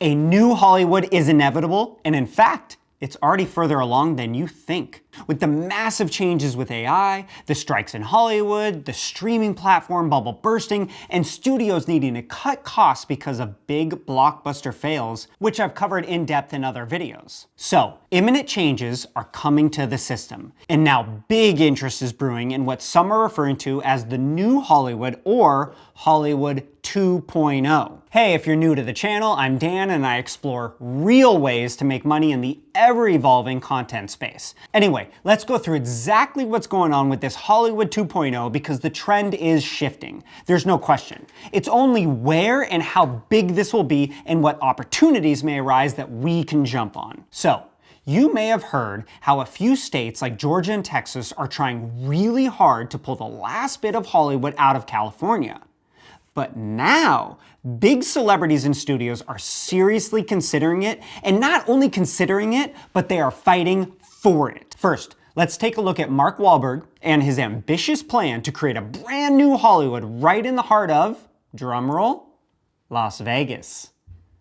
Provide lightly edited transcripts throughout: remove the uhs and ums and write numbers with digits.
A new Hollywood is inevitable, and in fact, it's already further along than you think. With the massive changes with AI, the strikes in Hollywood, the streaming platform bubble bursting, and studios needing to cut costs because of big blockbuster fails, which I've covered in depth in other videos. So, imminent changes are coming to the system, and now big interest is brewing in what some are referring to as the new Hollywood or Hollywood 2.0. Hey, if you're new to the channel, I'm Dan and I explore real ways to make money in the ever-evolving content space. Anyway, let's go through exactly what's going on with this Hollywood 2.0 because the trend is shifting. There's no question. It's only where and how big this will be and what opportunities may arise that we can jump on. So, you may have heard how a few states like Georgia and Texas are trying really hard to pull the last bit of Hollywood out of California. But now, big celebrities and studios are seriously considering it, and not only considering it, but they are fighting for it. First, let's take a look at Mark Wahlberg and his ambitious plan to create a brand new Hollywood right in the heart of, drumroll, Las Vegas.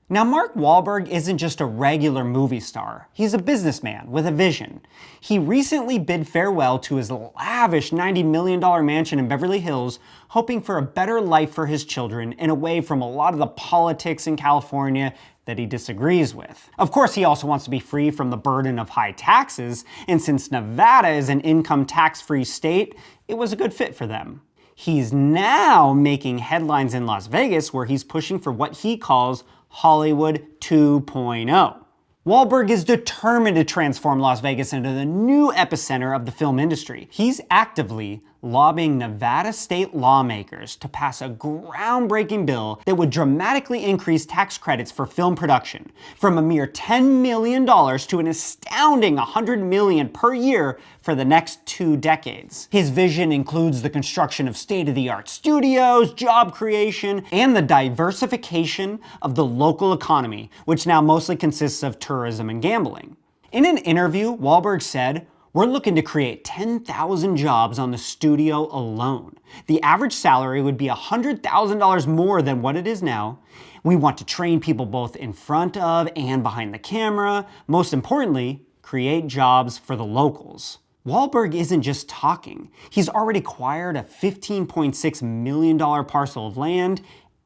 Now, Mark Wahlberg isn't just a regular movie star. He's a businessman with a vision. He recently bid farewell to his lavish $90 million mansion in Beverly Hills, hoping for a better life for his children and away from a lot of the politics in California that he disagrees with. Of course, he also wants to be free from the burden of high taxes, and since Nevada is an income tax-free state, it was a good fit for them. He's now making headlines in Las Vegas where he's pushing for what he calls Hollywood 2.0. Wahlberg is determined to transform Las Vegas into the new epicenter of the film industry. He's actively lobbying Nevada state lawmakers to pass a groundbreaking bill that would dramatically increase tax credits for film production, from a mere $10 million to an astounding $100 million per year for the next 2 decades. His vision includes the construction of state-of-the-art studios, job creation, and the diversification of the local economy, which now mostly consists of tourism and gambling. In an interview, Wahlberg said, "We're looking to create 10,000 jobs on the studio alone. The average salary would be $100,000 more than what it is now. We want to train people both in front of and behind the camera. Most importantly, create jobs for the locals." Wahlberg isn't just talking. He's already acquired a $15.6 million parcel of land,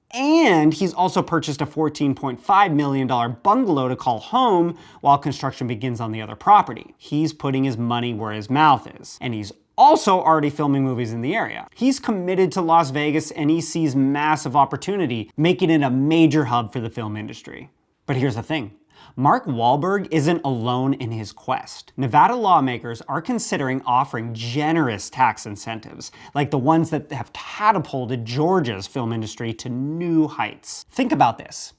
and he's also purchased a $14.5 million bungalow to call home while construction begins on the other property. He's putting his money where his mouth is. And he's also already filming movies in the area. He's committed to Las Vegas and he sees massive opportunity, making it a major hub for the film industry. But here's the thing. Mark Wahlberg isn't alone in his quest. Nevada lawmakers are considering offering generous tax incentives, like the ones that have catapulted Georgia's film industry to new heights. Think about this.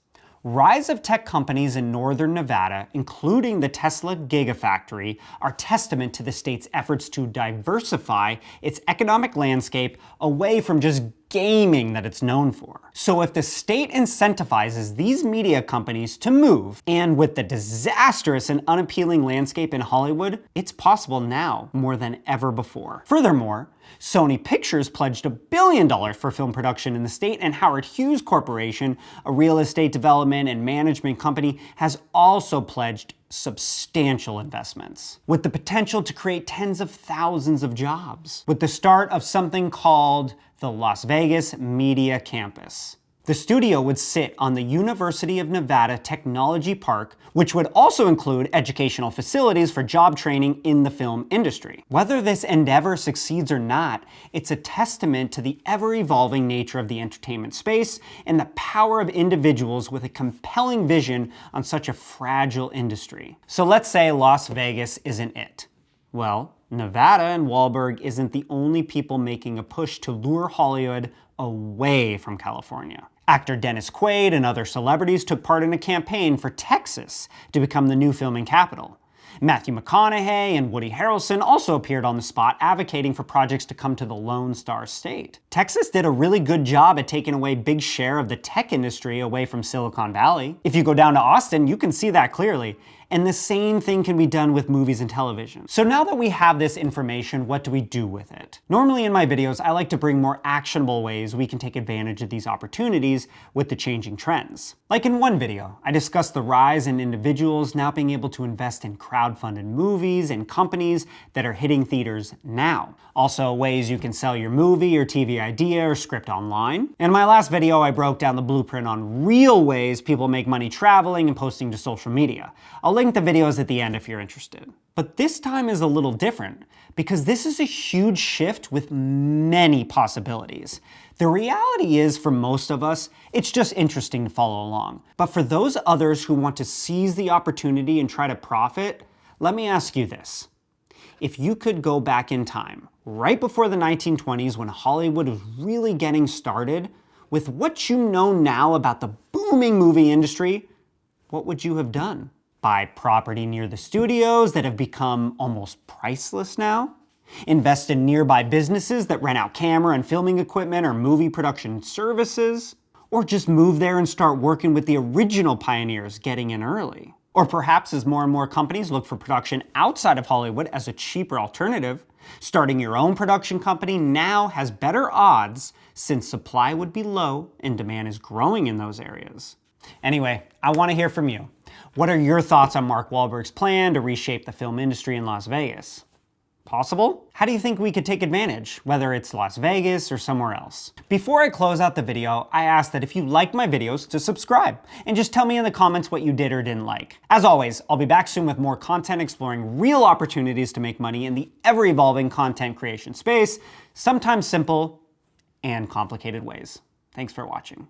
Rise of tech companies in northern Nevada, including the Tesla Gigafactory, are testament to the state's efforts to diversify its economic landscape away from just gaming that it's known for. So if the state incentivizes these media companies to move, and with the disastrous and unappealing landscape in Hollywood, it's possible now more than ever before. Furthermore, Sony Pictures pledged $1 billion for film production in the state, and Howard Hughes Corporation, a real estate development and management company, has also pledged substantial investments, with the potential to create tens of thousands of jobs, with the start of something called the Las Vegas Media Campus. The studio would sit on the University of Nevada Technology Park, which would also include educational facilities for job training in the film industry. Whether this endeavor succeeds or not, it's a testament to the ever-evolving nature of the entertainment space and the power of individuals with a compelling vision on such a fragile industry. So let's say Las Vegas isn't it. Well, Nevada and Wahlberg isn't the only people making a push to lure Hollywood away from California. Actor Dennis Quaid and other celebrities took part in a campaign for Texas to become the new filming capital. Matthew McConaughey and Woody Harrelson also appeared on the spot advocating for projects to come to the Lone Star State. Texas did a really good job at taking away a big share of the tech industry away from Silicon Valley. If you go down to Austin, you can see that clearly. And the same thing can be done with movies and television. So now that we have this information, what do we do with it? Normally in my videos, I like to bring more actionable ways we can take advantage of these opportunities with the changing trends. Like in one video, I discussed the rise in individuals now being able to invest in crowdfunded movies and companies that are hitting theaters now. Also, ways you can sell your movie or TV idea or script online. In my last video, I broke down the blueprint on real ways people make money traveling and posting to social media. I'll link the videos at the end if you're interested. But this time is a little different because this is a huge shift with many possibilities. The reality is, for most of us, it's just interesting to follow along. But for those others who want to seize the opportunity and try to profit, let me ask you this. If you could go back in time, right before the 1920s when Hollywood was really getting started, with what you know now about the booming movie industry, what would you have done? Buy property near the studios that have become almost priceless now? Invest in nearby businesses that rent out camera and filming equipment or movie production services? Or just move there and start working with the original pioneers getting in early? Or perhaps as more and more companies look for production outside of Hollywood as a cheaper alternative, starting your own production company now has better odds since supply would be low and demand is growing in those areas. Anyway, I want to hear from you. What are your thoughts on Mark Wahlberg's plan to reshape the film industry in Las Vegas? Possible? How do you think we could take advantage, whether it's Las Vegas or somewhere else? Before I close out the video, I ask that if you like my videos to subscribe and just tell me in the comments what you did or didn't like. As always, I'll be back soon with more content exploring real opportunities to make money in the ever-evolving content creation space, sometimes simple and complicated ways. Thanks for watching.